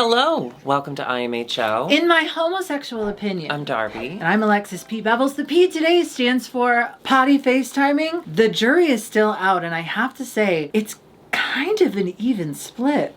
Hello, welcome to IMHO. In my homosexual opinion. I'm Darby. And I'm Alexis P. Bevels. The P today stands for potty FaceTiming. The jury is still out, and I have to say, it's kind of an even split.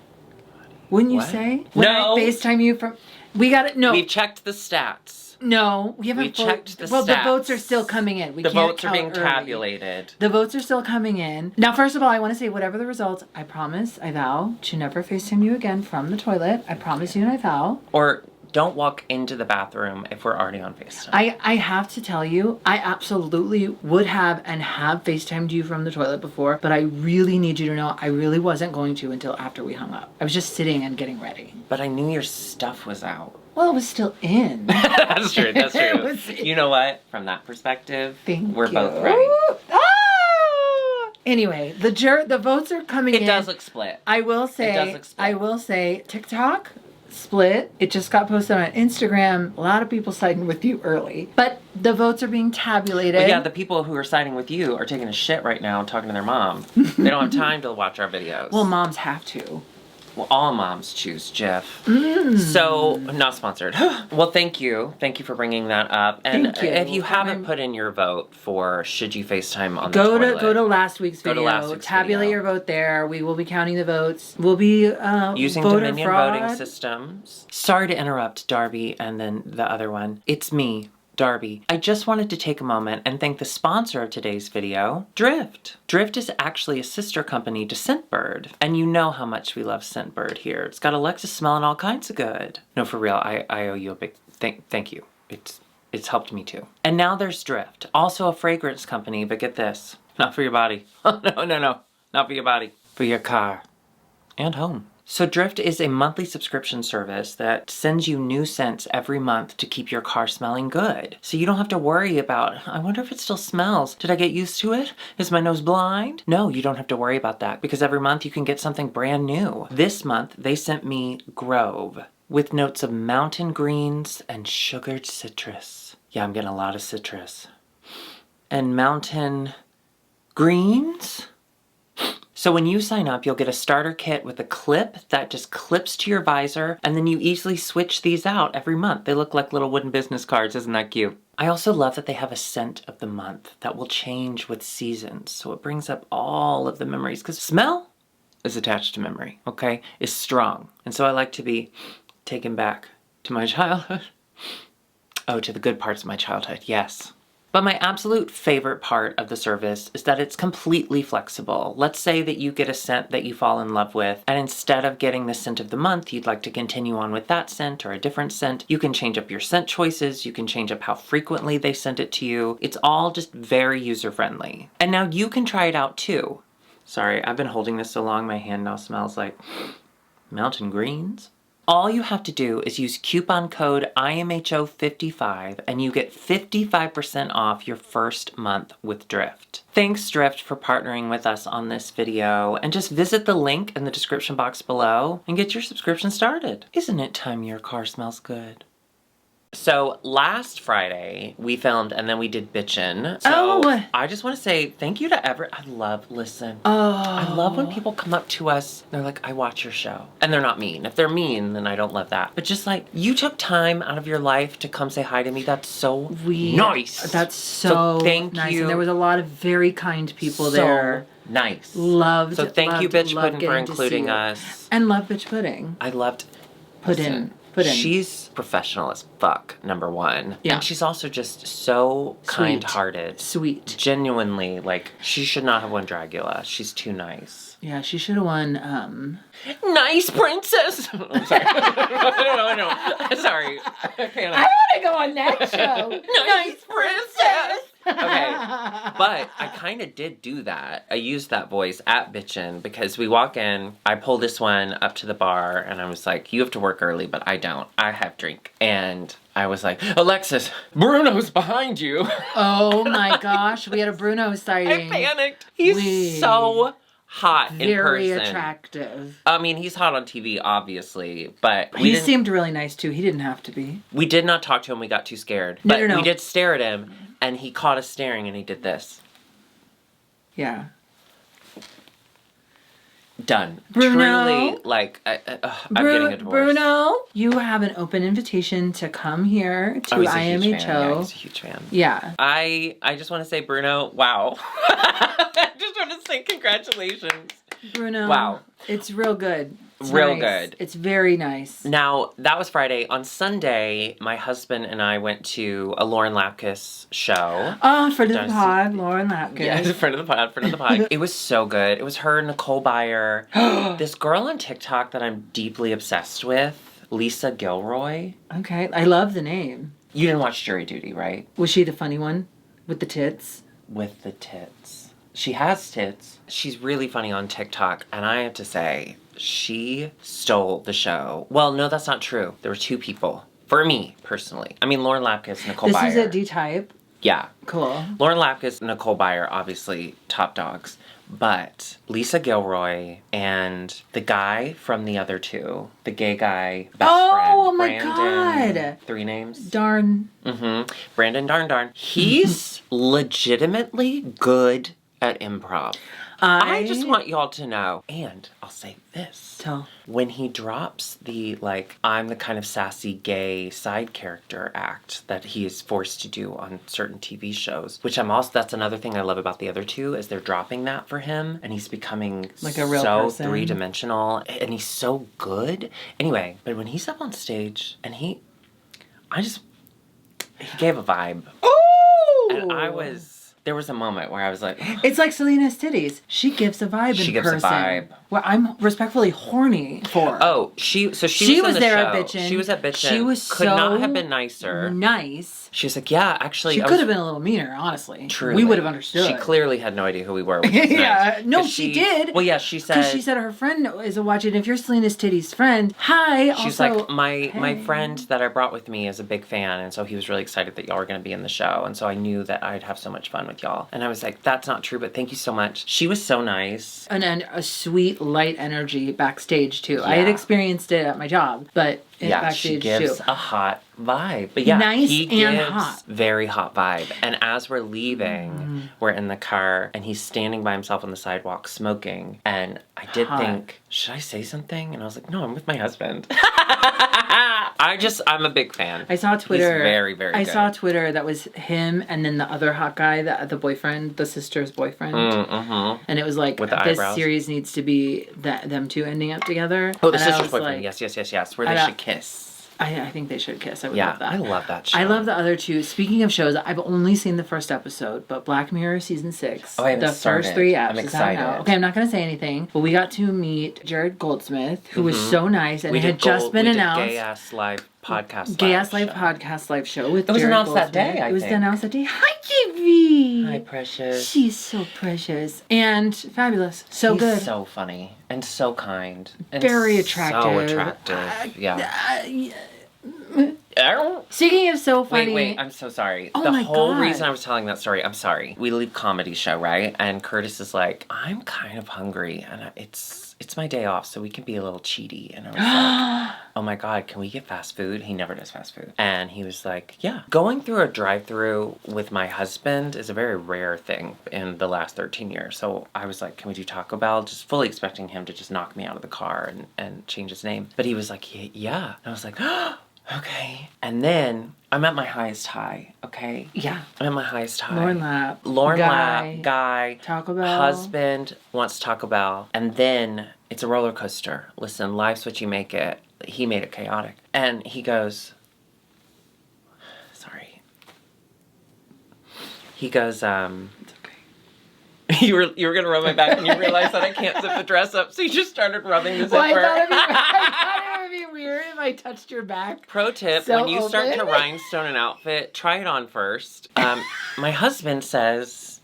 Wouldn't you say? When No. I FaceTime you from... We got it. No. We've checked the stats. No, we haven't. We checked the Well, stats. the votes are still coming in. The votes are being tabulated. The votes are still coming in. Now, first of all, I want to say whatever the results, I promise, I vow to never FaceTime you again from the toilet. I promise you and I vow. Or don't walk into the bathroom if we're already on FaceTime. I have to tell you, I absolutely would have and have FaceTimed you from the toilet before, but I really need you to know I really wasn't going to until after we hung up. I was just sitting and getting ready. But I knew your stuff was out. Well, it was still in. That's true, that's true. You know what? From that perspective, we're both right. Ah! Anyway, the votes are coming in. It does look split. I will say, it does look split. I will say, TikTok split. It just got posted on Instagram. A lot of people siding with you early, but the votes are being tabulated. But yeah, the people who are siding with you are taking a shit right now and talking to their mom. They don't have time to watch our videos. Well, moms have to. Well, all moms choose Jeff. So, not sponsored. Well, thank you. Thank you for bringing that up. And Thank you. if you haven't put in your vote for should you FaceTime on the toilet. Go to last week's video. Go to last week's Tabulate video. your vote there. We will be counting the votes. We'll be using voter Dominion fraud. voting systems. Sorry to interrupt, Darby, and then the other one. It's me, Darby. I just wanted to take a moment and thank the sponsor of today's video, Drift. Drift is actually a sister company to Scentbird, and you know how much we love Scentbird here. It's got Alexis smelling all kinds of good. No, for real, I owe you a big thank you. It's helped me too. And now there's Drift, also a fragrance company, but get this, not for your body. Oh, no, not for your body, for your car and home. So Drift is a monthly subscription service that sends you new scents every month to keep your car smelling good. So you don't have to worry about, I wonder if it still smells. Did I get used to it? Is my nose blind? No, you don't have to worry about that because every month you can get something brand new. This month they sent me Grove with notes of mountain greens and sugared citrus. Yeah, I'm getting a lot of citrus. And mountain greens? So when you sign up, you'll get a starter kit with a clip that just clips to your visor, and then you easily switch these out every month. They look like little wooden business cards. Isn't that cute? I also love that they have a scent of the month that will change with seasons. So it brings up all of the memories, because smell is attached to memory, okay? It's strong. And so I like to be taken back to my childhood. Oh, to the good parts of my childhood, yes. But my absolute favorite part of the service is that it's completely flexible. Let's say that you get a scent that you fall in love with, and instead of getting the scent of the month, you'd like to continue on with that scent or a different scent. You can change up your scent choices. You can change up how frequently they send it to you. It's all just very user-friendly. And now you can try it out too. Sorry, I've been holding this so long, my hand now smells like mountain greens. All you have to do is use coupon code IMHO55 and you get 55% off your first month with Drift. Thanks Drift for partnering with us on this video, and just visit the link in the description box below and get your subscription started. Isn't it time your car smells good? So last Friday we filmed and then we did Bitchin'. So I just want to say thank you to I love when people come up to us, they're like, I watch your show. And they're not mean. If they're mean, then I don't love that. But just like, you took time out of your life to come say hi to me. That's so nice. That's so thank nice. you. And there was a lot of very kind people there. Nice. Loved. So thank you, Bitch Puddin', for including us. us. And love Bitch Pudding. I loved Puddin'. She's professional as fuck, number one. Yeah. And she's also just so kind-hearted. Sweet. Genuinely, like, she should not have won Dragula. She's too nice. Yeah, she should have won, Nice princess! I'm sorry. No. Sorry. I want to go on that show. Nice princess! Okay, but I kind of did do that. I used that voice at Bitchin' because we walk in, I pull this one up to the bar, and I was like, you have to work early, but I don't. I have drink. And I was like, Alexis, Bruno's behind you. Oh my gosh, we had a Bruno sighting. I panicked. He's so hot in person. Very attractive. I mean, he's hot on TV, obviously, but he seemed really nice too. He didn't have to be. We did not talk to him. We got too scared. No. We did stare at him, and he caught us staring, and he did this. Yeah. Done. Bruno. Truly, like, I'm getting a divorce. Bruno, you have an open invitation to come here to he's a IMHO. huge fan. Yeah, he's a huge fan. Yeah. I just want to say, Bruno, wow. I just want to say congratulations. Bruno. Wow. It's real good. It's real nice. good. It's very nice. Now, that was Friday. On Sunday, my husband and I went to a Lauren Lapkus show. Oh, friend of the pod, Lauren Lapkus. Yeah, friend of the pod. It was so good. It was her, Nicole Byer. This girl on TikTok that I'm deeply obsessed with, Lisa Gilroy. Okay, I love the name. You didn't watch Jury Duty, right? Was she the funny one with the tits? With the tits. She has tits. She's really funny on TikTok, and I have to say, she stole the show. Well, no, that's not true. There were two people. For me, personally. I mean, Lauren Lapkus, Nicole Byer. This is a D-type? Yeah. Cool. Lauren Lapkus, Nicole Byer, obviously top dogs. But Lisa Gilroy and the guy from the other two, the gay guy, best friend. Oh my Brandon, God. 3 names. Darn. Mm-hmm. Brandon Darn. He's legitimately good at improv. I just want y'all to know, and I'll say this. Tell. When he drops the, like, I'm the kind of sassy gay side character act that he is forced to do on certain TV shows, which that's another thing I love about the other two, is they're dropping that for him, and he's becoming like a real so person. three-dimensional, and he's so good. Anyway, but when he's up on stage, and he gave a vibe. Ooh! And there was a moment where I was like... It's like Selena's titties. She gives a vibe in person. She gives a vibe. Well, I'm respectfully horny for. Oh, she was was in the there show. at Bitchin'. She was at Bitchin'. She was could so not have been nicer. Nice. She was like, yeah, actually... She could have been a little meaner, honestly. Truly. We would have understood. She clearly had no idea who we were, which was yeah. nice. No, she did. Well, yeah, she said... Because she said her friend is watching. If you're Selena's titties friend, hi. She's also, like, my friend that I brought with me is a big fan, and so he was really excited that y'all were going to be in the show, and so I knew that I'd have so much fun with y'all. And I was like, that's not true, but thank you so much. She was so nice. And a sweet, light energy backstage, too. Yeah. I had experienced it at my job, but backstage, she gives too. a hot vibe. But yeah, nice he and gives hot. very hot vibe. And as we're leaving, we're in the car, and he's standing by himself on the sidewalk smoking. And I did think, should I say something? And I was like, no, I'm with my husband. I'm a big fan. I saw Twitter. He's very, very good. I saw Twitter that was him and then the other hot guy, the boyfriend, the sister's boyfriend. Mm-hmm. And it was like, with the this eyebrows. Series needs to be them two ending up together. Oh, the and sister's boyfriend. Like, yes. Where they should kiss. I think they should kiss. I would love that. I love that show. I love the other two. Speaking of shows, I've only seen the first episode, but Black Mirror season 6. Oh, I haven't the started. first 3 episodes. I'm is out now. excited. Okay, I'm not going to say anything, but we got to meet Jared Goldsmith, who was so nice, and it had just been announced. Gay Ass Live podcast. Gay Ass Live podcast live show with It was Jared announced that Goldsmith. day, It was I think. announced that day. Hi, Jimmy. Hi, precious. She's so precious and fabulous. So He's good. so funny and so kind and Very attractive. So attractive. Yeah. Speaking of so funny. Wait, I'm so sorry. Oh the my whole God. reason I was telling that story, I'm sorry. We leave comedy show, right? And Curtis is like, I'm kind of hungry and it's my day off, so we can be a little cheaty. And I was like, oh my God, can we get fast food? He never does fast food. And he was like, yeah. Going through a drive-thru with my husband is a very rare thing in the last 13 years. So I was like, can we do Taco Bell? Just fully expecting him to just knock me out of the car and change his name. But he was like, yeah. And I was like, okay. And then I'm at my highest high, okay? Yeah. I'm at my highest high. Lauren Lap, guy, Taco Bell. husband wants Taco Bell. And then it's a roller coaster. Listen, life's what you make it. He made it chaotic. And he goes, sorry. He goes, It's okay. you were gonna rub my back and you realized that I can't zip the dress up, so you just started rubbing the zipper. Well, I thought it would be weird if I touched your back. Pro tip, So when you start to open. rhinestone an outfit, try it on first. My husband says,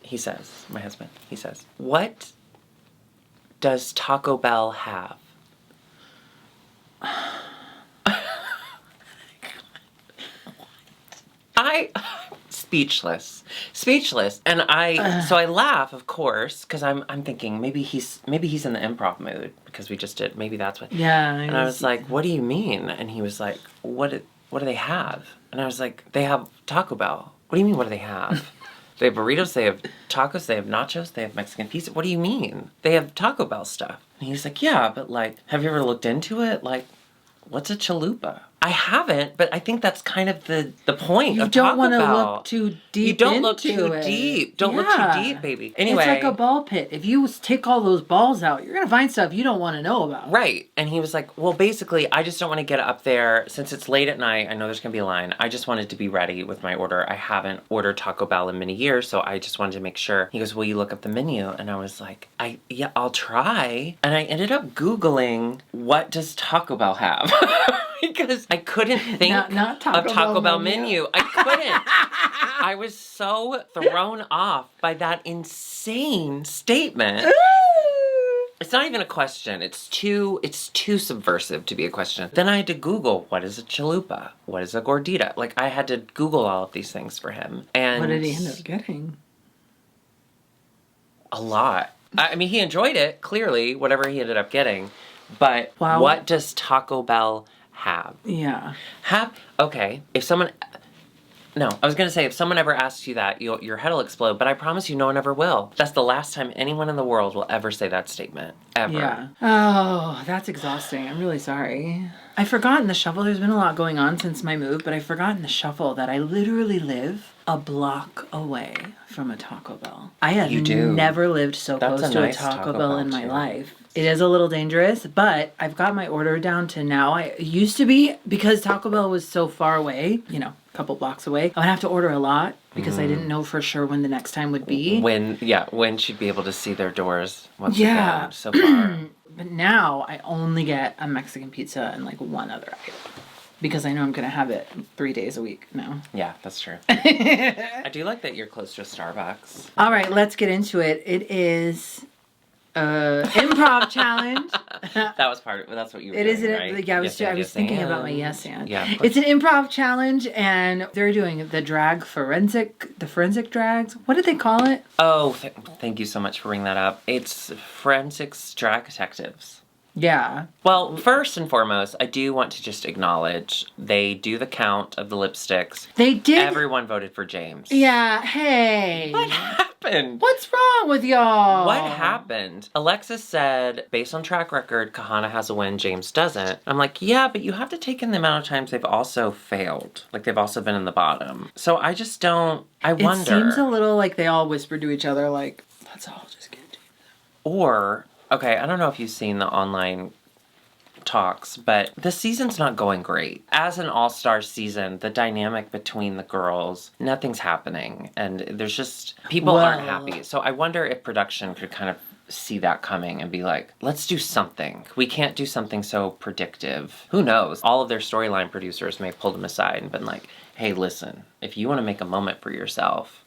what does Taco Bell have? Speechless. And so I laugh, of course, because I'm thinking maybe he's in the improv mood because we just did, maybe that's what. Yeah. And I was like, what do you mean? And he was like, what do they have? And I was like, they have Taco Bell. What do you mean, what do they have? They have burritos, they have tacos, they have nachos, they have Mexican pizza. What do you mean? They have Taco Bell stuff. And he's like, yeah, but like, have you ever looked into it? Like, what's a chalupa? I haven't, but I think that's kind of the point of Taco Bell. You don't want to look too deep. You don't look into too it. deep. Don't look too deep, baby. Anyway. It's like a ball pit. If you take all those balls out, you're going to find stuff you don't want to know about. Right. And he was like, well, basically, I just don't want to get up there. Since it's late at night, I know there's going to be a line. I just wanted to be ready with my order. I haven't ordered Taco Bell in many years, so I just wanted to make sure. He goes, will you look up the menu? And I was like, yeah, I'll try. And I ended up Googling, what does Taco Bell have? Because I couldn't think not of Taco Bell menu. I couldn't. I was so thrown off by that insane statement. It's not even a question. It's too subversive to be a question. Then I had to Google, what is a chalupa? What is a gordita? Like, I had to Google all of these things for him. And what did he end up getting? A lot. I mean, he enjoyed it, clearly, whatever he ended up getting. But what does Taco Bell have? Yeah. Okay, if someone... No, I was going to say, if someone ever asks you that, your head will explode, but I promise you no one ever will. That's the last time anyone in the world will ever say that statement. Ever. Yeah. Oh, that's exhausting. I'm really sorry. I forgot in the shuffle, there's been a lot going on since my move, but I forgot in the shuffle that I literally live a block away from a Taco Bell. I have never lived so close to a Taco Bell in my life. It is a little dangerous, but I've got my order down to now. I used to be, because Taco Bell was so far away, you know, a couple blocks away, I would have to order a lot because I didn't know for sure when the next time would be. When she'd be able to see their doors once again, so far. But now I only get a Mexican pizza and like one other item. Because I know I'm going to have it 3 days a week now. Yeah, that's true. I do like that you're close to a Starbucks. All right, let's get into it. It is improv challenge. That's what you were doing, right? Yeah, I was thinking about my yes and. Yeah, it's an improv challenge, and they're doing the forensic drags. What did they call it? Oh, thank you so much for bringing that up. It's forensics drag detectives. Yeah. Well, first and foremost, I do want to just acknowledge they do the count of the lipsticks. They did. Everyone voted for James. Yeah, hey. What happened? What's wrong with y'all? What happened? Alexis said, based on track record, Kahana has a win, James doesn't. I'm like, yeah, but you have to take in the amount of times they've also failed. Like, they've also been in the bottom. So I just don't, I wonder. It seems a little like they all whispered to each other, like, let's all just get to Or... Okay, I don't know if you've seen the online talks, but the season's not going great. As an all-star season, the dynamic between the girls, nothing's happening. And there's just, people aren't happy. So I wonder if production could kind of see that coming and be like, let's do something. We can't do something so predictive. Who knows? All of their storyline producers may have pulled them aside and been like, hey, listen, if you want to make a moment for yourself,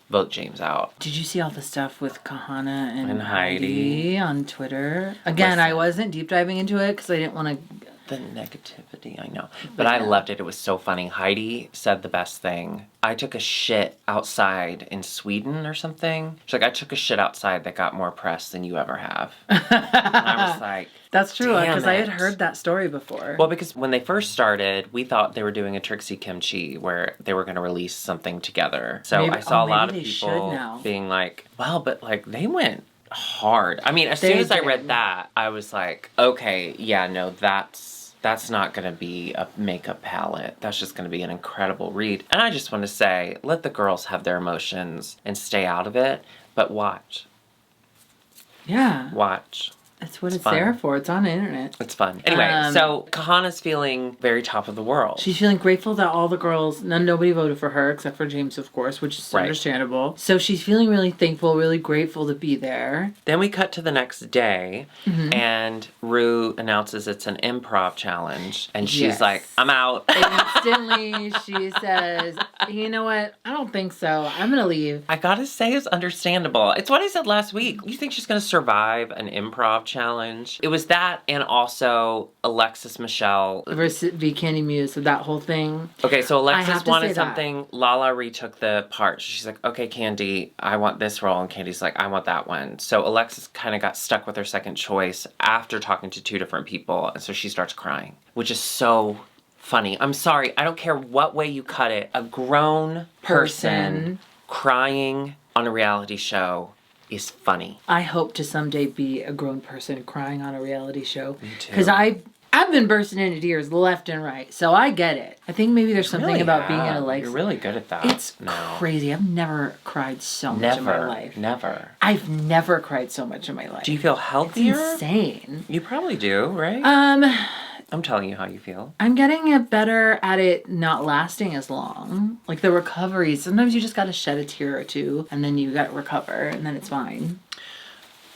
vote James out. Did you see all the stuff with Kahana and Heidi on Twitter? Again, I wasn't deep diving into it because I didn't want to... The negativity, I know. But I loved it. It was so funny. Heidi said the best thing. I took a shit outside in Sweden or something. She's like, I took a shit outside that got more press than you ever have. And I was like... That's true, because I had heard that story before. Well, because when they first started, we thought they were doing a Trixie Kimchi where they were going to release something together. So I saw a lot of people being like, well, but like they went hard. I mean, as soon as I read that, I was like, okay, yeah, no, that's not going to be a makeup palette. That's just going to be an incredible read. And I just want to say, let the girls have their emotions and stay out of it, but watch. Yeah. Watch. That's what it's there for. It's on the internet. It's fun. Anyway, so Kahana's feeling very top of the world. She's feeling grateful that all the girls, nobody voted for her except for James, of course, which is understandable. So she's feeling really thankful, really grateful to be there. Then we cut to the next day, and Ru announces it's an improv challenge, and she's like, I'm out. Instantly, she says, you know what? I don't think so. I'm going to leave. I gotta say, it's understandable. It's what I said last week. You think she's going to survive an improv challenge? It was that, and also Alexis Michelle versus Candy Muse, so that whole thing. Okay, so Alexis wanted something. Lala retook the part. She's like, okay, Candy, I want this role, and Candy's like, I want that one. So Alexis kind of got stuck with her second choice after talking to two different people, and so she starts crying, which is so funny. I'm sorry, I don't care what way you cut it. A grown person Crying on a reality show is funny. I hope to someday be a grown person crying on a reality show. Me too. Because I've been bursting into tears left and right, so I get it. I think maybe there's something Really about being in a have. life. You're really good at that. It's now. crazy. I've never cried so much in my life. Never. I've never cried so much in my life. Do you feel healthier? It's insane. You probably do, right? I'm telling you how you feel. I'm getting better at it not lasting as long. Like the recovery. Sometimes you just gotta shed a tear or two and then you gotta recover and then it's fine.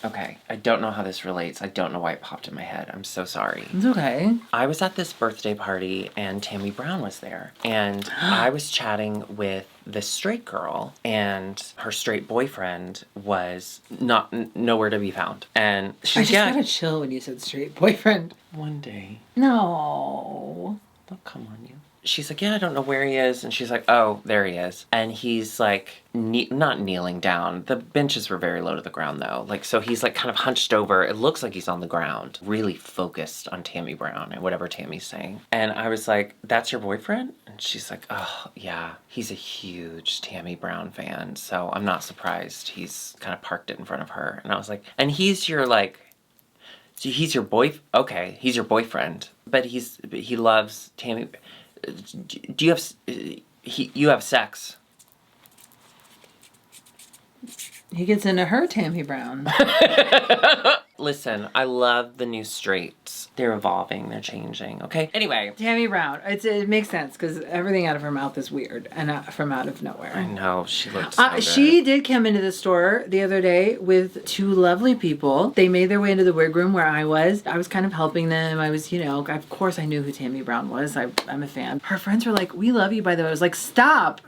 Okay, I don't know how this relates. I don't know why it popped in my head. I'm so sorry. It's okay. I was at this birthday party and Tammy Brown was there. And I was chatting with this straight girl and her straight boyfriend was nowhere to be found. And I just gotta chill when you said straight boyfriend. One day. No. They'll come on you. She's like, yeah, I don't know where he is. And she's like, oh, there he is. And he's like, not kneeling down. The benches were very low to the ground though. Like, so he's like kind of hunched over. It looks like he's on the ground, really focused on Tammy Brown and whatever Tammy's saying. And I was like, that's your boyfriend? And she's like, oh, yeah, he's a huge Tammy Brown fan. So I'm not surprised he's kind of parked it in front of her. And I was like, and he's your like, so he's your okay, he's your boyfriend. But he loves Tammy. Do you have, you have sex? He gets into her Tammy Brown. Listen, I love the new straights. They're evolving, they're changing, okay? Anyway. Tammy Brown. It makes sense because everything out of her mouth is weird and from out of nowhere. I know, she looks so good. She did come into the store the other day with two lovely people. They made their way into the wig room where I was. I was kind of helping them. I was, of course I knew who Tammy Brown was. I'm a fan. Her friends were like, we love you, by the way. I was like, stop.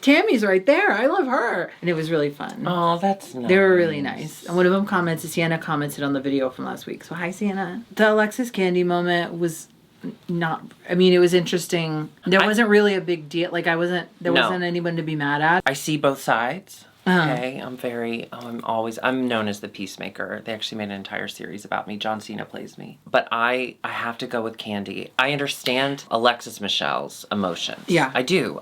Tammy's right there. I love her. And it was really fun. Oh, that's nice. They were really nice. And one of them Sienna commented on the video from last week. So hi, Sienna. The Alexis Candy moment was it was interesting. There wasn't really a big deal. Like there wasn't anyone to be mad at. I see both sides. Okay, I'm known as the peacemaker. They actually made an entire series about me. John Cena plays me. But I have to go with Candy. I understand Alexis Michelle's emotions. Yeah. I do.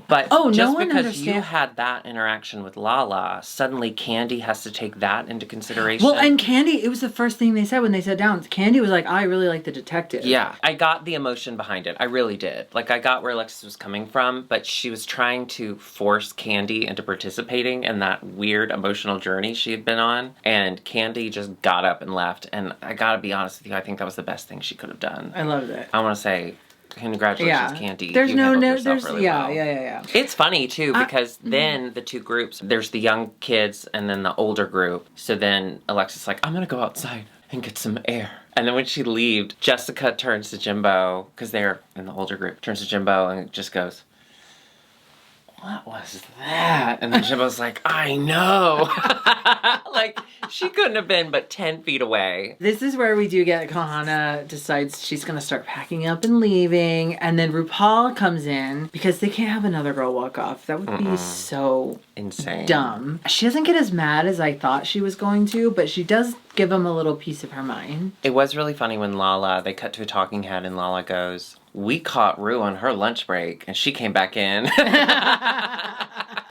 But just because you had that interaction with Lala, suddenly Candy has to take that into consideration. Well, and Candy, it was the first thing they said when they sat down. Candy was like, I really like the detective. Yeah, I got the emotion behind it. I really did. Like, I got where Alexis was coming from, but she was trying to force Candy into participating in that weird emotional journey she had been on, and Candy just got up and left, and I gotta be honest with you, I think that was the best thing she could have done. I loved it. I want to say congratulations, Candy. There's really well. Yeah. It's funny too because then the two groups, there's the young kids and then the older group. So then Alexis is like, I'm gonna go outside and get some air. And then when she leaves, Jessica turns to Jimbo, because they're in the older group, turns to Jimbo and just goes, what was that? And then Jimbo's like, I know. Like, she couldn't have been but 10 feet away. This is where we do get Kahana decides she's going to start packing up and leaving. And then RuPaul comes in because they can't have another girl walk off. That would be so insane. Dumb. She doesn't get as mad as I thought she was going to, but she does give him a little piece of her mind. It was really funny when they cut to a talking head and Lala goes, we caught Ru on her lunch break and she came back in.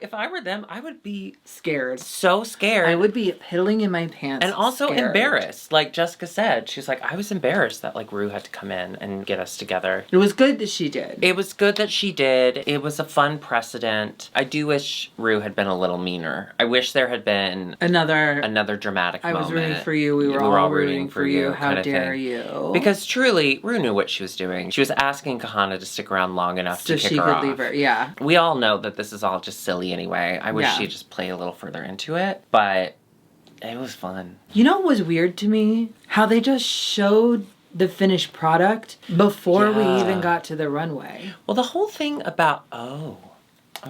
If I were them, I would be scared. So scared. I would be piddling in my pants. And also embarrassed. Like Jessica said, she's like, I was embarrassed that Ru had to come in and get us together. It was good that she did. It was good that she did. It was a fun precedent. I do wish Ru had been a little meaner. I wish there had been another dramatic moment. I was rooting for you. We were all rooting for you. How dare you? Because truly, Ru knew what she was doing. She was asking Kahana to stick around long enough to kick her off. So she could leave her, yeah. We all know that this is all just silly anyway. I wish she'd just play a little further into it, but it was fun. You know what was weird to me? How they just showed the finished product before we even got to the runway. Well, the whole thing about, Oh,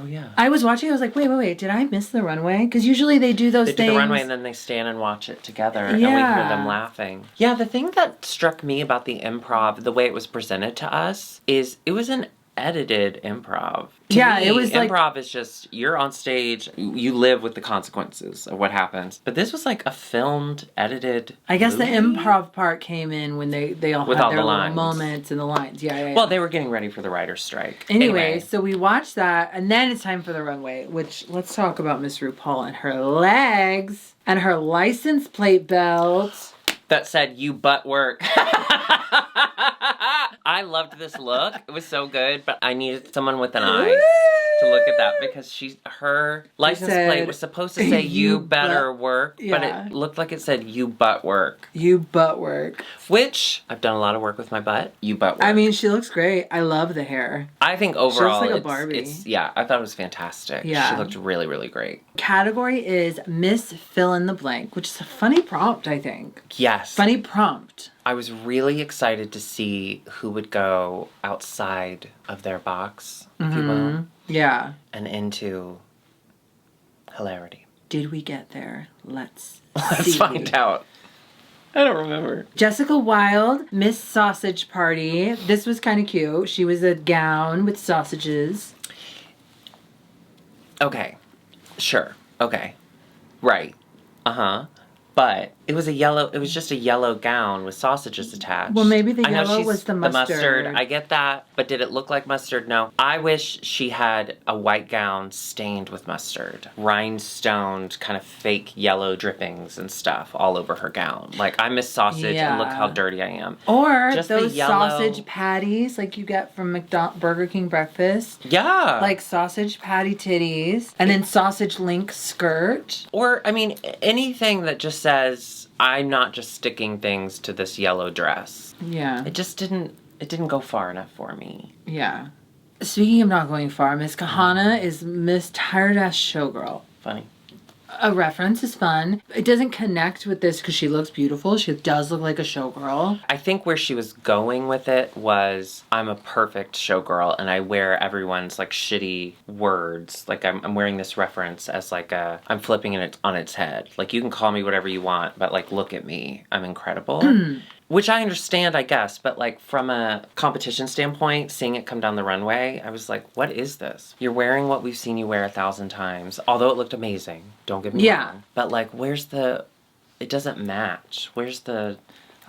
yeah. I was watching, I was like, wait, did I miss the runway? Because usually they do those things. They do the runway and then they stand and watch it together and we hear them laughing. Yeah, the thing that struck me about the improv, the way it was presented to us, is it was an edited improv. Yeah, me, it was like improv is just, you're on stage, you live with the consequences of what happens. But this was like a filmed, edited I guess movie? the improv part came in when they all With had all their the little lines. moments and the lines. Yeah. Well, they were getting ready for the writer's strike. Anyway, so we watched that, and then it's time for the runway, which, let's talk about Miss RuPaul and her legs and her license plate belt. That said, you butt work. I loved this look. It was so good, but I needed someone with an eye to look at that because her license plate was supposed to say you better work, but it looked like it said you butt work. You butt work. Which, I've done a lot of work with my butt. You butt work. I mean, she looks great. I love the hair. I think overall, she looks like a Barbie. Yeah, I thought it was fantastic. Yeah. She looked really, really great. Category is Miss Fill in the Blank, which is a funny prompt, I think. Yes. Funny prompt. I was really excited to see who would go outside of their box, if you will. Yeah. And into hilarity. Did we get there? Let's Let's find out. I don't remember. Jessica Wilde, Miss Sausage Party. This was kind of cute. She was a gown with sausages. Okay. Sure. Okay. Right. Uh-huh. But it was just a yellow gown with sausages attached. Well, maybe the I know yellow was the mustard. I get that, but did it look like mustard? No. I wish she had a white gown stained with mustard. Rhinestoned, kind of fake yellow drippings and stuff all over her gown. Like, I miss sausage and look how dirty I am. Or just those sausage patties like you get from Burger King breakfast. Yeah. Like sausage patty titties. And then sausage link skirt. Or, I mean, anything that just says, I'm not just sticking things to this yellow dress. Yeah. It didn't go far enough for me. Yeah. Speaking of not going far, Miss Kahana is Miss Tired Ass Showgirl. Funny. A reference is fun. It doesn't connect with this because she looks beautiful. She does look like a showgirl. I think where she was going with it was, I'm a perfect showgirl and I wear everyone's like shitty words. Like I'm wearing this reference as like I'm flipping it on its head. Like you can call me whatever you want, but like look at me. I'm incredible. Which I understand, I guess, but like from a competition standpoint, seeing it come down the runway, I was like, what is this? You're wearing what we've seen you wear 1,000 times, although it looked amazing. Don't get me wrong. But like, it doesn't match. I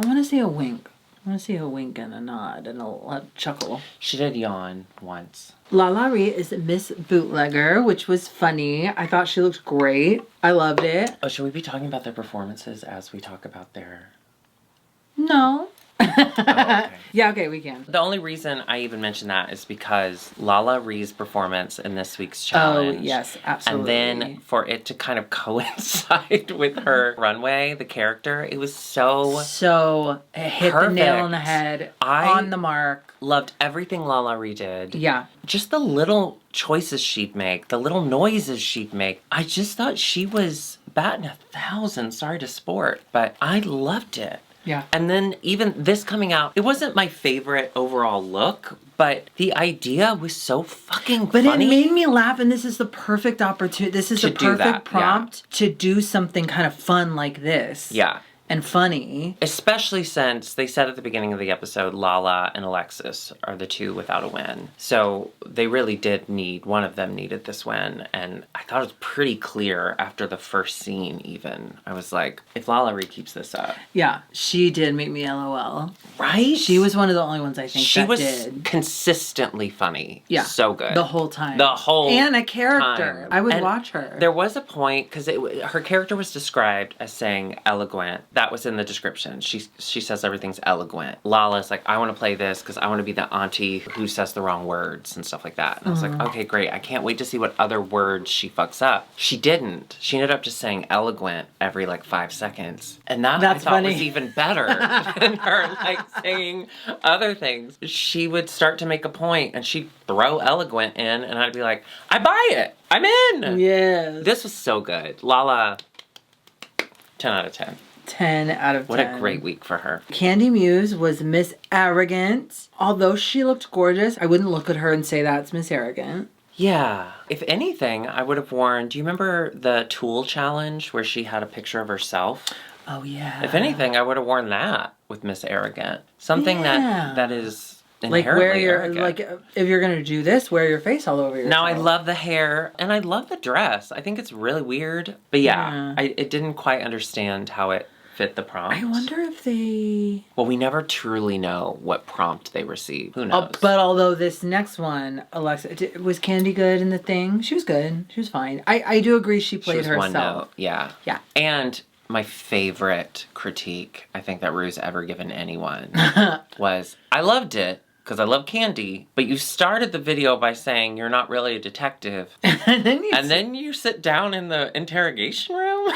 want to see a wink. I want to see a wink and a nod and a chuckle. She did yawn once. Lala Ree is Miss Bootlegger, which was funny. I thought she looked great. I loved it. Oh, should we be talking about their performances as we talk about their... No. Oh, okay. Yeah, okay, we can. The only reason I even mention that is because Lala Ree's performance in this week's challenge. Oh, yes, absolutely. And then for it to kind of coincide with her runway, the character, it was so it hit the nail on the head, on the mark. Loved everything Lala Ree did. Yeah. Just the little choices she'd make, the little noises she'd make. I just thought she was batting 1,000. Sorry to sport, but I loved it. Yeah. And then even this coming out, it wasn't my favorite overall look, but the idea was so fucking funny. But it made me laugh, and this is the perfect opportunity. This is the perfect prompt to do something kind of fun like this. Yeah. And funny. Especially since they said at the beginning of the episode, Lala and Alexis are the two without a win. So they really did one of them needed this win. And I thought it was pretty clear after the first scene even. I was like, if Lala Ree keeps this up. Yeah, she did make me LOL. Right? She was one of the only ones I think she was consistently funny. Yeah. So good. The whole time. And a character. I would watch her. There was a point, because her character was described as saying eloquent. That was in the description. She says everything's eloquent. Lala's like, I want to play this because I want to be the auntie who says the wrong words and stuff like that. And I was like, okay, great. I can't wait to see what other words she fucks up. She didn't. She ended up just saying eloquent every like 5 seconds. And that I thought was even better than her like saying other things. She would start to make a point and she'd throw eloquent in and I'd be like, I buy it. I'm in. Yes. This was so good. Lala, 10 out of 10. 10 out of 10. What a great week for her. Candy Muse was Miss Arrogant. Although she looked gorgeous, I wouldn't look at her and say that's Miss Arrogant. Yeah. If anything, I would have worn... Do you remember the Tool challenge where she had a picture of herself? Oh, yeah. If anything, I would have worn that with Miss Arrogant. Something that is Like wear inherently your arrogant. like if you're gonna do this, wear your face all over yourself. Now I love the hair and I love the dress. I think it's really weird, but yeah. I didn't quite understand how it fit the prompt. I wonder if they... Well, we never truly know what prompt they receive. Who knows? But although this next one, Alexa, was Candy good in the thing? She was good. She was fine. I do agree she played herself. One note. Yeah. Yeah. And my favorite critique I think that Ru's ever given anyone was, I loved it because I love Candy, but you started the video by saying you're not really a detective. And then you sit down in the interrogation room?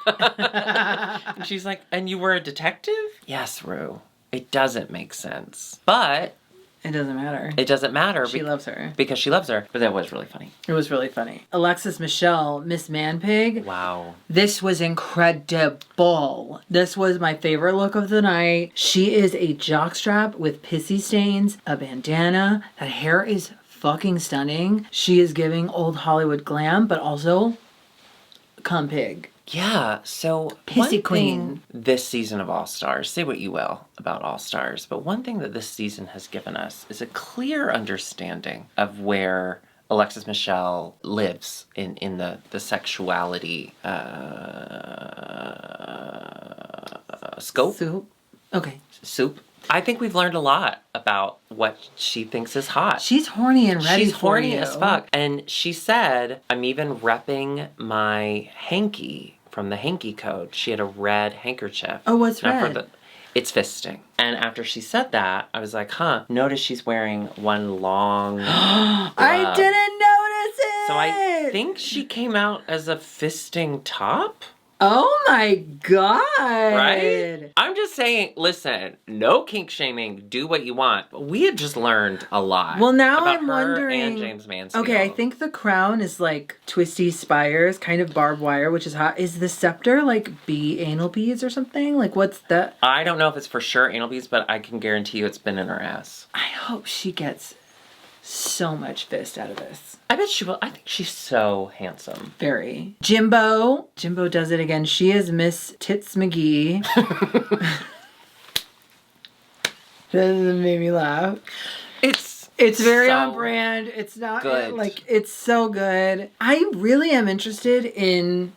And she's like, and you were a detective? Yes, Ru. It doesn't make sense. But... It doesn't matter. It doesn't matter. She loves her. Because she loves her. But that was really funny. It was really funny. Alexis Michelle, Miss Manpig. Wow. This was incredible. This was my favorite look of the night. She is a jockstrap with pissy stains, a bandana. That hair is fucking stunning. She is giving old Hollywood glam, but also cum pig. Yeah, so Pissy queen. This season of All Stars, say what you will about All Stars, but one thing that this season has given us is a clear understanding of where Alexis Michelle lives in the sexuality scope. Soup. Okay. Soup. I think we've learned a lot about what she thinks is hot. She's horny and ready She's for horny you. as fuck. And she said, I'm even repping my hanky from the hanky code. She had a red handkerchief. Oh, what's red? It's fisting. And after she said that, I was like, huh. Notice she's wearing one long I didn't notice it! So I think she came out as a fisting top? Oh my god! Right? I'm just saying, listen, no kink shaming, do what you want. But we had just learned a lot. Well, now about I'm her wondering. And James Mansfield. Okay, I think the crown is like twisty spires, kind of barbed wire, which is hot. Is the scepter like anal beads or something? Like, what's that? I don't know if it's for sure anal beads, but I can guarantee you it's been in her ass. I hope she gets so much fist out of this. I bet she will. I think she's so handsome. Very. Jimbo does it again. She is Miss Tits McGee. That made me laugh. It's very on brand. It's not good. Like, it's so good. I really am interested in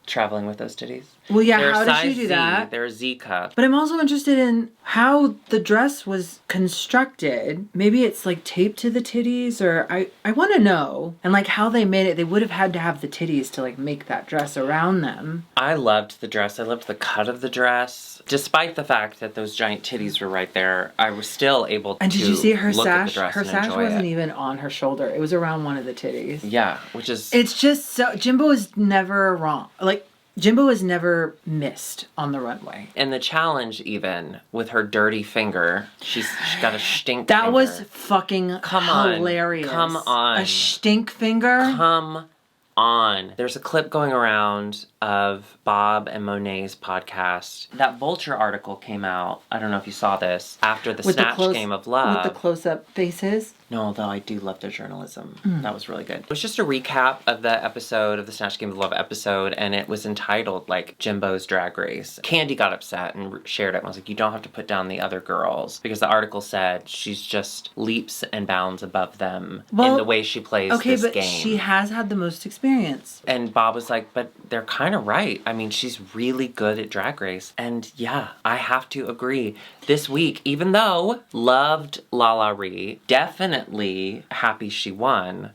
traveling with those titties. Well, yeah, They're how does she size do Z. that? They're a Z cup. But I'm also interested in how the dress was constructed. Maybe it's like taped to the titties, or I want to know. And like how they made it. They would have had to have the titties to like make that dress around them. I loved the dress. I loved the cut of the dress. Despite the fact that those giant titties were right there, I was still able to And did you see her look at the sash? dress Her and sash enjoy wasn't it. even on her shoulder. It was around one of the titties. Yeah, which is... It's just so... Jimbo is never wrong. Like, Jimbo is never missed on the runway. And the challenge, even, with her dirty finger, she's got a stink That finger. was fucking hilarious. Come on. A stink finger? Come on. There's a clip going around of Bob and Monet's podcast. That Vulture article came out, I don't know if you saw this, after the Snatch Game of Love. With the close-up faces? No, although I do love their journalism. That was really good. It was just a recap of the episode, of the Snatch Game of Love episode, and it was entitled, like, Jimbo's Drag Race. Candy got upset and shared it and was like, you don't have to put down the other girls. Because the article said she's just leaps and bounds above them in the way she plays this game. Okay, but she has had the most experience. And Bob was like, but they're kind of right. I mean, she's really good at Drag Race. And yeah, I have to agree. This week, even though loved Lala Ree, definitely happy she won.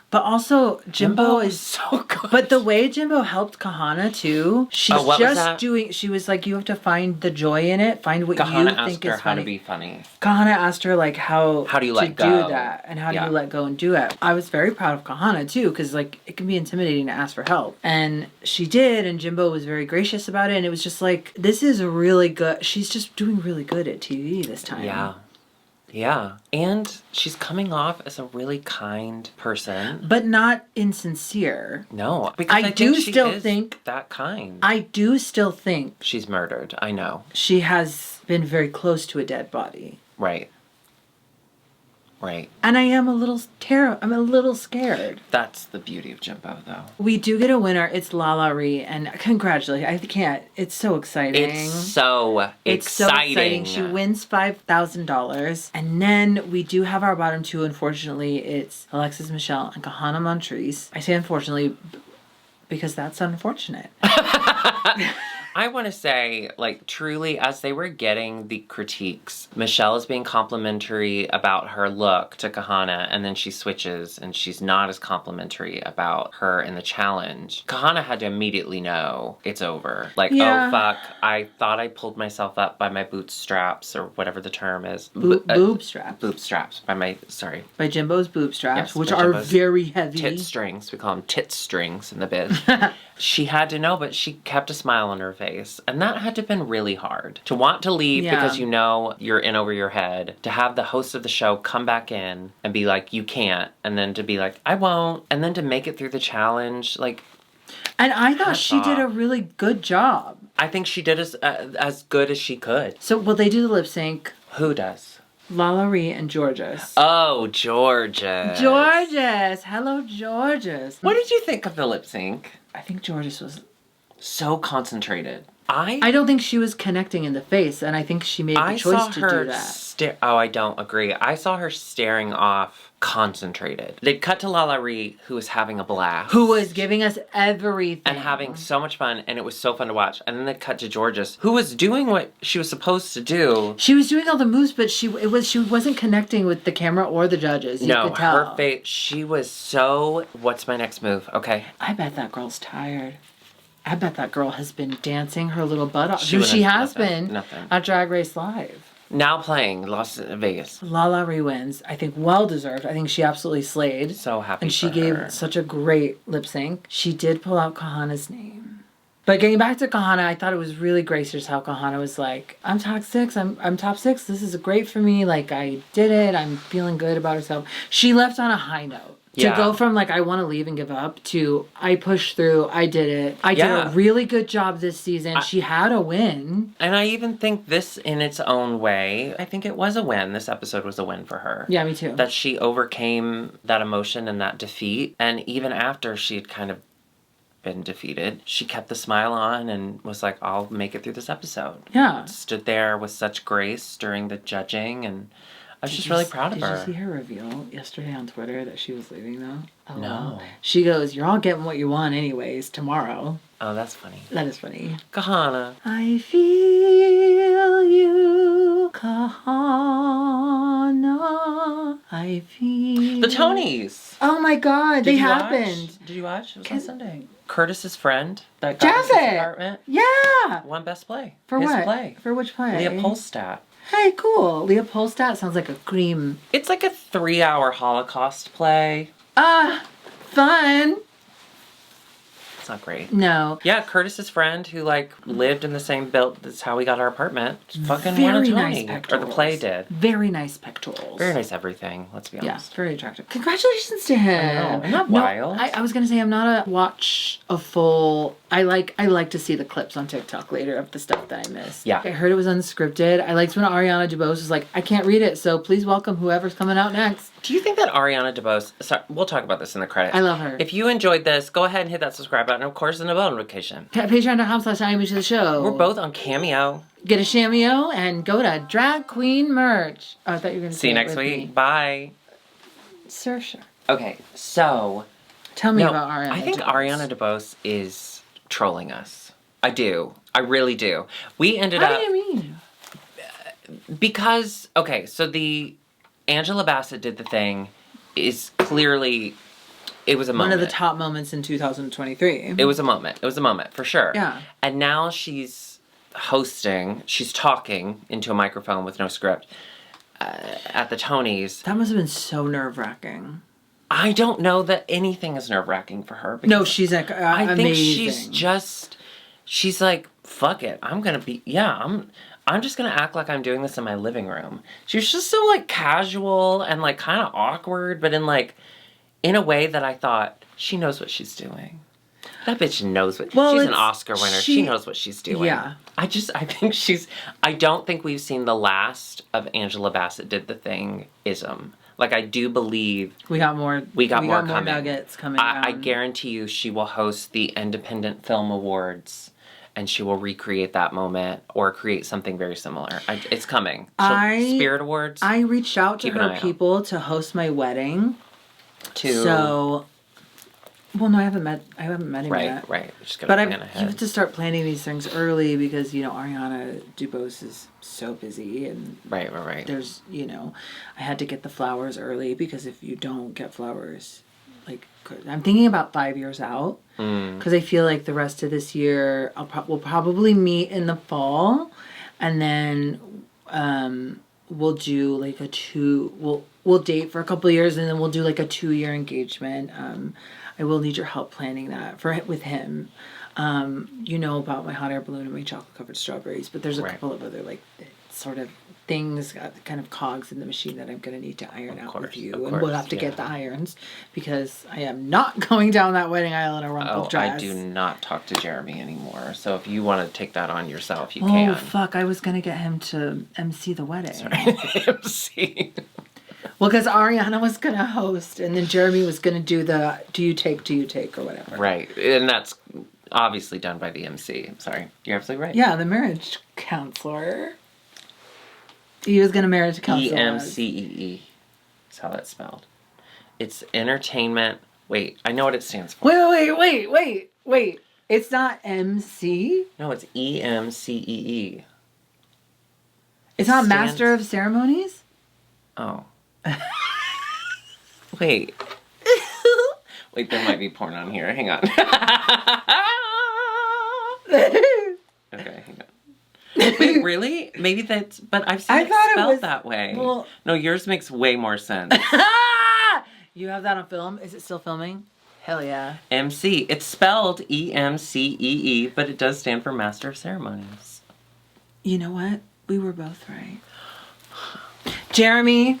But also, Jimbo is so good. But the way Jimbo helped Kahana too, she's she was like, you have to find the joy in it, find what Kahana you think asked her is how funny. to be funny. Kahana asked her like how do you to let go? do that, and how do you let go and do it. I was very proud of Kahana too, because like it can be intimidating to ask for help, and she did, and Jimbo was very gracious about it, and it was just like, this is a really good. She's just doing really good at TV this time. Yeah. Yeah. And she's coming off as a really kind person. But not insincere. No. Because I do think still she is think that kind. I do still think she's murdered. I know. She has been very close to a dead body. Right. Right. And I am a little I'm a little scared. That's the beauty of Jimbo, though. We do get a winner. It's Lala Ree, and congratulations. I can't. It's so exciting. It's so exciting. She wins $5,000. And then we do have our bottom two. Unfortunately, it's Alexis Michelle and Kahana Montrese. I say unfortunately because that's unfortunate. I want to say, like, truly, as they were getting the critiques, Michelle is being complimentary about her look to Kahana, and then she switches, and she's not as complimentary about her in the challenge. Kahana had to immediately know it's over. Like, Yeah. oh, fuck, I thought I pulled myself up by my bootstraps, or whatever the term is. Boob straps. Boob straps. By Jimbo's boob straps, Yes, which by are Jimbo's very heavy. Tit strings. We call them tit strings in the biz. She had to know, but she kept a smile on her face. And that had to have been really hard. To want to leave because you know you're in over your head. To have the host of the show come back in and be like, you can't. And then to be like, I won't. And then to make it through the challenge, like... And I thought she did a really good job. I think she did as good as she could. So, will they do the lip sync? Who does? Lala Ree and Georges. Oh, Georges. Georges. Hello, Georges. What did you think of the lip sync? I think Georges was... So concentrated. I don't think she was connecting in the face, and I think she made the choice to do that. I don't agree. I saw her staring off, concentrated. They'd cut to Lala Ree, who was having a blast. Who was giving us everything. And having so much fun, and it was so fun to watch. And then they cut to Georges, who was doing what she was supposed to do. She was doing all the moves, but she wasn't connecting with the camera or the judges. You could tell. Her face, she was so, what's my next move? Okay. I bet that girl's tired. I bet that girl has been dancing her little butt off. She has nothing, been nothing. at Drag Race Live. Now playing Las Vegas. Lala Ree wins. I think well deserved. I think she absolutely slayed. So happy And she for gave her. such a great lip sync. She did pull out Kahana's name. But getting back to Kahana, I thought it was really gracious how Kahana was like, I'm top six. I'm top six. This is great for me. Like, I did it. I'm feeling good about herself. She left on a high note. Yeah. To go from, like, I want to leave and give up to I pushed through, I did it. I did a really good job this season. She had a win. And I even think this, in its own way, I think it was a win. This episode was a win for her. Yeah, me too. That she overcame that emotion and that defeat. And even after she had kind of been defeated, she kept the smile on and was like, I'll make it through this episode. Yeah. Stood there with such grace during the judging, and I was just really proud of her. Did you see her reveal yesterday on Twitter that she was leaving though? Oh, No. She goes, you're all getting what you want anyways tomorrow. Oh, that's funny. That is funny. Kahana. I feel you, Kahana. I feel... The Tonys. Oh my God, they happened. Did you watch? It was on Sunday. Curtis's friend that got his Jazzy. apartment Yeah. won Best Play. For his what? play. For which play? Leopoldstadt. Hey, cool. Leopoldstadt sounds like a cream. It's like a 3-hour Holocaust play. Fun. It's not great. No. Yeah, Curtis's friend who, like, lived in the same build. That's how we got our apartment. Fucking Very won a nice Tony. pectorals. Or the play did. Very nice pectorals. Very nice everything, let's be Yeah, honest. very attractive. Congratulations to him. I know. Isn't that wild? I was gonna say I'm not a watch a full. I like to see the clips on TikTok later of the stuff that I missed. Yeah. I heard it was unscripted. I liked when Ariana DeBose was like, I can't read it, so please welcome whoever's coming out next. Do you think that Ariana DeBose... Sorry, we'll talk about this in the credits. I love her. If you enjoyed this, go ahead and hit that subscribe button. Of course, and the bell notification. Patreon.com/IMHOtheSHOW. We're both on Cameo. Get a Cameo and go to Drag Queen Merch. Oh, I thought you were gonna See you say it next with week. me. Bye. Saoirse. Okay, so... Tell me No, about Ariana. I think DeBose. Ariana DeBose is trolling us. I do. I really do. We ended How up... do you mean? Because, okay, so the Angela Bassett did the thing is clearly... It was a moment. One of the top moments in 2023. It was a moment. It was a moment, for sure. Yeah. And now she's hosting, she's talking into a microphone with no script at the Tonys. That must have been so nerve-wracking. I don't know that anything is nerve-wracking for her. No, she's like I think amazing. she's like, fuck it. I'm just gonna act like I'm doing this in my living room. She was just so like casual and like kind of awkward, but in a way that I thought, she knows what she's doing. That bitch knows what... she's an Oscar winner. She knows what she's doing. Yeah. I don't think we've seen the last of Angela Bassett did the thing ism. Like, I do believe We got more coming. nuggets coming I down. guarantee you she will host the Independent Film Awards and she will recreate that moment or create something very similar. It's coming. Spirit Awards. I reached out to Keep an her eye out. people to host my wedding. To So, well, no, I haven't met him yet. Right. Just gotta But plan you ahead. have to start planning these things early because, you know, Ariana DuBose is so busy and Right. there's, you know, I had to get the flowers early because if you don't get flowers, like, I'm thinking about 5 years out because I feel like the rest of this year we'll probably meet in the fall and then we'll do like we'll date for a couple of years and then we'll do like a 2-year engagement. I will need your help planning that with him. You know about my hot air balloon and my chocolate covered strawberries, but there's a couple of other like sort of things, kind of cogs in the machine that I'm going to need to iron out with you. And we'll have to get the irons because I am not going down that wedding aisle in a rumpled dress. I do not talk to Jeremy anymore. So if you want to take that on yourself, you can. Oh, fuck. I was going to get him to MC the wedding. Sorry. MC. Well, because Ariana was going to host and then Jeremy was going to do the do you take or whatever. Right. And that's obviously done by the MC. I'm sorry. You're absolutely right. Yeah, the marriage counselor. He was going to marriage counselor. EMCEE. That's how that's spelled. It's entertainment. Wait, I know what it stands for. Wait. It's not MC? No, it's EMCEE. It's not Master of Ceremonies? Oh. Wait. Wait, there might be porn on here. Hang on. Okay, hang on. Wait, really? Maybe that's... But I've seen it spelled that way. Well, no, yours makes way more sense. You have that on film? Is it still filming? Hell yeah. MC. It's spelled EMCEE, but it does stand for Master of Ceremonies. You know what? We were both right. Jeremy.